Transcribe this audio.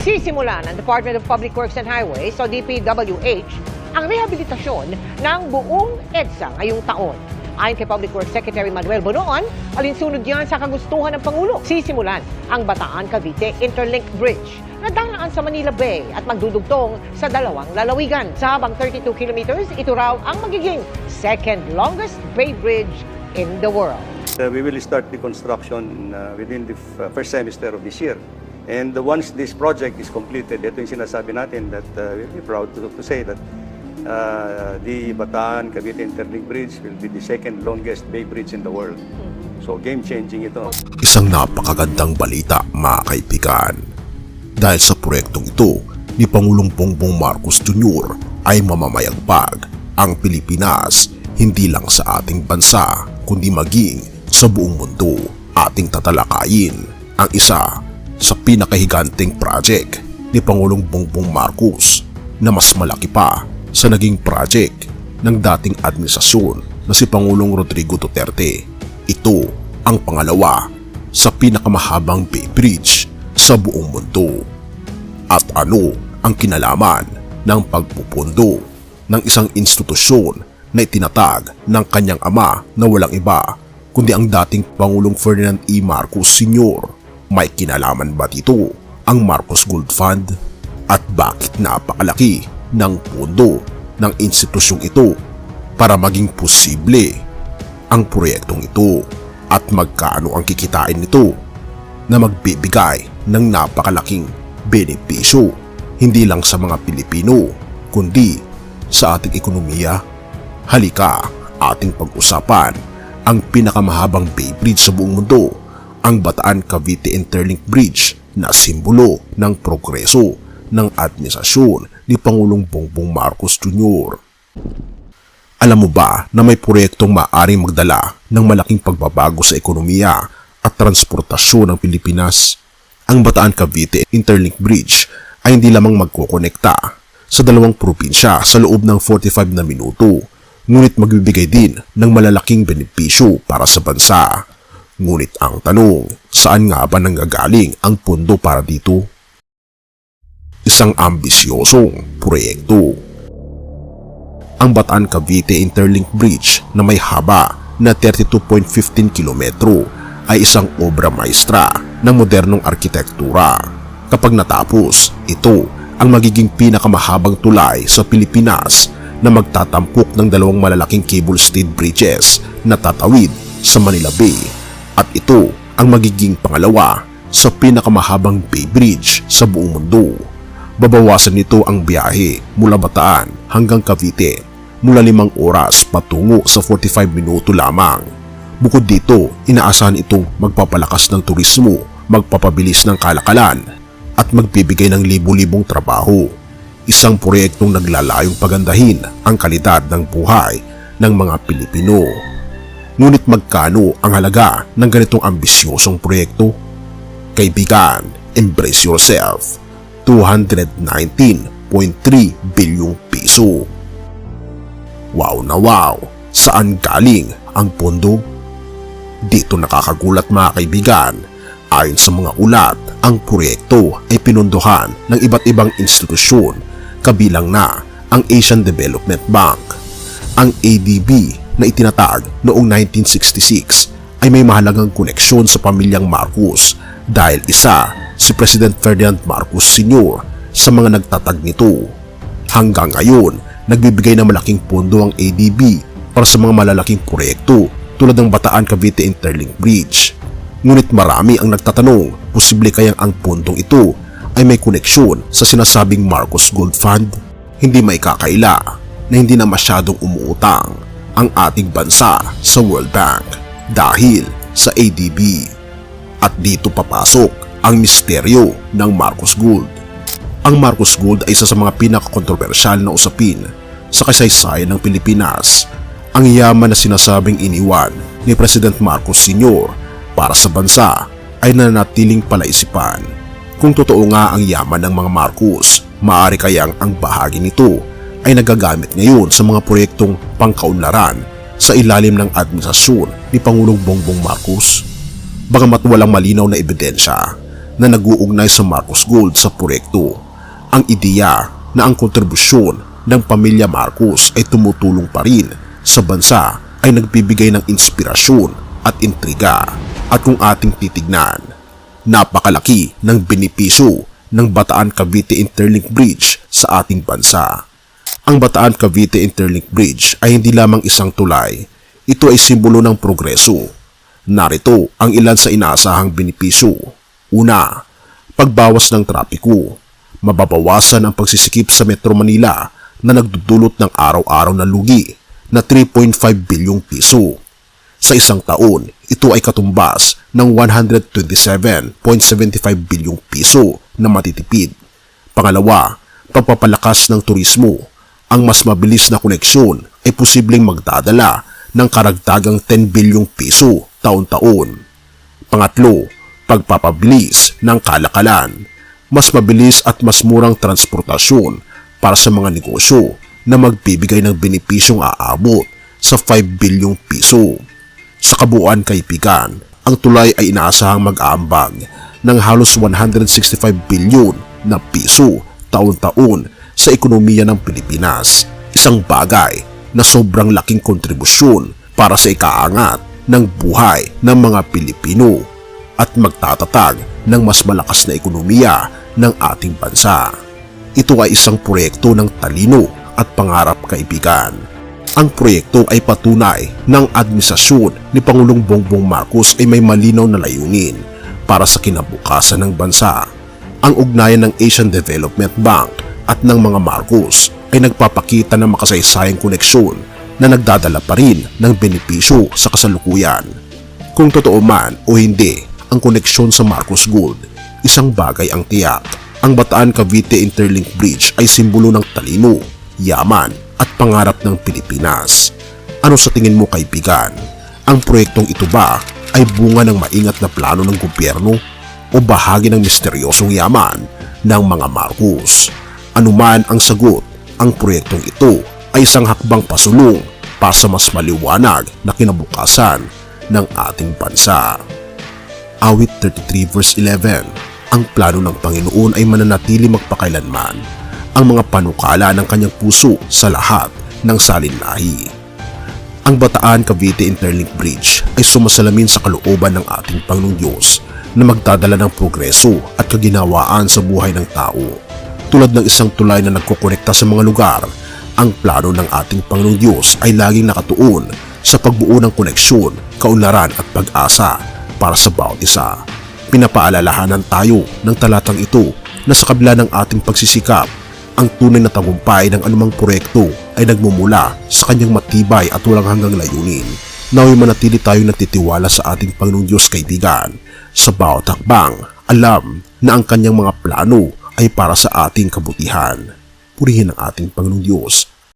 Sisimulan ng Department of Public Works and Highways o DPWH ang rehabilitasyon ng buong EDSA ngayong taon. Ayon kay Public Works Secretary Manuel Bonoan, alinsunod yan sa kagustuhan ng Pangulo. Sisimulan ang Bataan-Cavite Interlink Bridge na dadaan sa Manila Bay at magdudugtong sa dalawang lalawigan. Sa habang 32 kilometers, ito raw ang magiging second longest bay bridge in the world. We will start the construction within the first semester of this year. And once this project is completed, ito yung sinasabi natin that we'll be proud to say that the Bataan-Cavite Interlink Bridge will be the second longest bay bridge in the world. So game-changing ito. Isang napakagandang balita, mga kaibigan. Dahil sa proyektong ito ni Pangulong Bongbong Marcos Jr. ay mamamayagpag ang Pilipinas hindi lang sa ating bansa kundi maging sa buong mundo. Ating tatalakayin ang isa sa pinakahiganting project ni Pangulong Bongbong Marcos na mas malaki pa sa naging project ng dating administrasyon na si Pangulong Rodrigo Duterte. Ito ang pangalawa sa pinakamahabang bay bridge sa buong mundo. At ano ang kinalaman ng pagpupundo ng isang institusyon na itinatag ng kanyang ama na walang iba kundi ang dating Pangulong Ferdinand E. Marcos Sr. May kinalaman ba dito ang Marcos Gold Fund? At bakit napakalaki ng pondo ng institusyong ito para maging posible ang proyektong ito? At magkano ang kikitain nito na magbibigay ng napakalaking benepisyo hindi lang sa mga Pilipino kundi sa ating ekonomiya? Halika, ating pag-usapan ang pinakamahabang bay bridge sa buong mundo, ang Bataan-Cavite Interlink Bridge na simbolo ng progreso ng administrasyon ni Pangulong Bongbong Marcos Jr. Alam mo ba na may proyektong maaaring magdala ng malaking pagbabago sa ekonomiya at transportasyon ng Pilipinas? Ang Bataan-Cavite Interlink Bridge ay hindi lamang magkokonekta sa dalawang probinsya sa loob ng 45 na minuto, ngunit magbibigay din ng malalaking benepisyo para sa bansa. Ngunit ang tanong, saan nga ba nanggagaling ang pondo para dito? Isang ambisyosong proyekto. Ang Bataan-Cavite Interlink Bridge na may haba na 32.15 kilometro ay isang obra maestra ng modernong arkitektura. Kapag natapos, ito ang magiging pinakamahabang tulay sa Pilipinas na magtatampok ng dalawang malalaking cable-stayed bridges na tatawid sa Manila Bay. At ito ang magiging pangalawa sa pinakamahabang bay bridge sa buong mundo. Babawasan nito ang biyahe mula Bataan hanggang Cavite mula 5 oras patungo sa 45 minuto lamang. Bukod dito, inaasahan itong magpapalakas ng turismo, magpapabilis ng kalakalan at magbibigay ng libu-libong trabaho. Isang proyektong naglalayong pagandahin ang kalidad ng buhay ng mga Pilipino. Ngunit magkano ang halaga ng ganitong ambisyosong proyekto? Kaibigan, embrace yourself. 219.3 bilyong piso. Wow na wow! Saan galing ang pondo? Dito nakakagulat, mga kaibigan. Ayon sa mga ulat, ang proyekto ay pinondohan ng iba't ibang institusyon, kabilang na ang Asian Development Bank. Ang ADB na itinatag noong 1966 ay may mahalagang koneksyon sa pamilyang Marcos dahil isa si President Ferdinand Marcos Sr. sa mga nagtatag nito. Hanggang ngayon, nagbibigay ng malaking pondo ang ADB para sa mga malalaking proyekto tulad ng Bataan-Cavite Interlink Bridge. Ngunit marami ang nagtatanong, posible kayang ang pondong ito ay may koneksyon sa sinasabing Marcos Gold Fund? Hindi maikakaila na hindi na masyadong umuutang ang ating bansa sa World Bank dahil sa ADB. At dito papasok ang misteryo ng Marcos Gold. Ang Marcos Gold ay isa sa mga pinakakontrobersyal na usapin sa kasaysayan ng Pilipinas. Ang yaman na sinasabing iniwan ni President Marcos Sr. para sa bansa ay nananatiling palaisipan. Kung totoo nga ang yaman ng mga Marcos, maaari kayang ang bahagi nito ay nagagamit ngayon sa mga proyektong pangkaunlaran sa ilalim ng administrasyon ni Pangulong Bongbong Marcos? Bagamat walang malinaw na ebidensya, na nag-uugnay sa Marcos Gold sa proyekto. Ang ideya na ang kontribusyon ng pamilya Marcos ay tumutulong pa rin sa bansa ay nagbibigay ng inspirasyon at intriga. At kung ating titignan, napakalaki ng benepisyo ng Bataan-Cavite Interlink Bridge sa ating bansa. Ang Bataan-Cavite Interlink Bridge ay hindi lamang isang tulay, ito ay simbolo ng progreso. Narito ang ilan sa inaasahang benepisyo. Una, pagbawas ng trapiko. Mababawasan ang pagsisikip sa Metro Manila na nagdudulot ng araw-araw na lugi na 3.5 bilyong piso. Sa isang taon, ito ay katumbas ng 127.75 bilyong piso na matitipid. Pangalawa, pagpapalakas ng turismo. Ang mas mabilis na koneksyon ay posibleng magdadala ng karagdagang 10 bilyong piso taon-taon. Pangatlo, pagpapabilis ng kalakalan. Mas mabilis at mas murang transportasyon para sa mga negosyo na magbibigay ng benepisyong aabot sa 5 bilyong piso. Sa kabuuan, kaibigan, ang tulay ay inaasahang mag-aambag ng halos 165 bilyon na piso taon-taon sa ekonomiya ng Pilipinas. Isang bagay na sobrang laking kontribusyon para sa ikaangat ng buhay ng mga Pilipino at magtatatag ng mas malakas na ekonomiya ng ating bansa. Ito ay isang proyekto ng talino at pangarap, kaibigan. Ang proyekto ay patunay ng administrasyon ni Pangulong Bongbong Marcos ay may malinaw na layunin para sa kinabukasan ng bansa. Ang ugnayan ng Asian Development Bank at ng mga Marcos ay nagpapakita ng makasaysayang koneksyon na nagdadala pa rin ng benepisyo sa kasalukuyan. Kung totoo man o hindi ang koneksyon sa Marcos Gold, isang bagay ang tiyak. Ang Bataan-Cavite Interlink Bridge ay simbolo ng talino, yaman at pangarap ng Pilipinas. Ano sa tingin mo, kaibigan? Ang proyektong ito ba ay bunga ng maingat na plano ng gobyerno o bahagi ng misteryosong yaman ng mga Marcos? Anuman ang sagot, ang proyektong ito ay isang hakbang pasulong para sa mas maliwanag na kinabukasan ng ating bansa. Awit 33 verse 11. Ang plano ng Panginoon ay mananatili magpakailanman. Ang mga panukala ng kanyang puso sa lahat ng salinlahi. Ang Bataan-Cavite Interlink Bridge ay sumasalamin sa kalooban ng ating Panginoong Diyos na magdadala ng progreso at kaginhawaan sa buhay ng tao. Tulad ng isang tulay na nagkukonekta sa mga lugar, ang plano ng ating Panginoong Diyos ay laging nakatuon sa pagbuo ng koneksyon, kaunlaran at pag-asa para sa bawat isa. Pinapaalalahanan tayo ng talatang ito na sa kabila ng ating pagsisikap, ang tunay na tagumpay ng anumang proyekto ay nagmumula sa kanyang matibay at walang hanggang layunin. Nawa'y manatili tayong nagtitiwala sa ating Panginoong Diyos, kaibigan. Sa bawat hakbang, alam na ang kanyang mga plano ay para sa ating kabutihan. Purihin ang ating Panginoong Diyos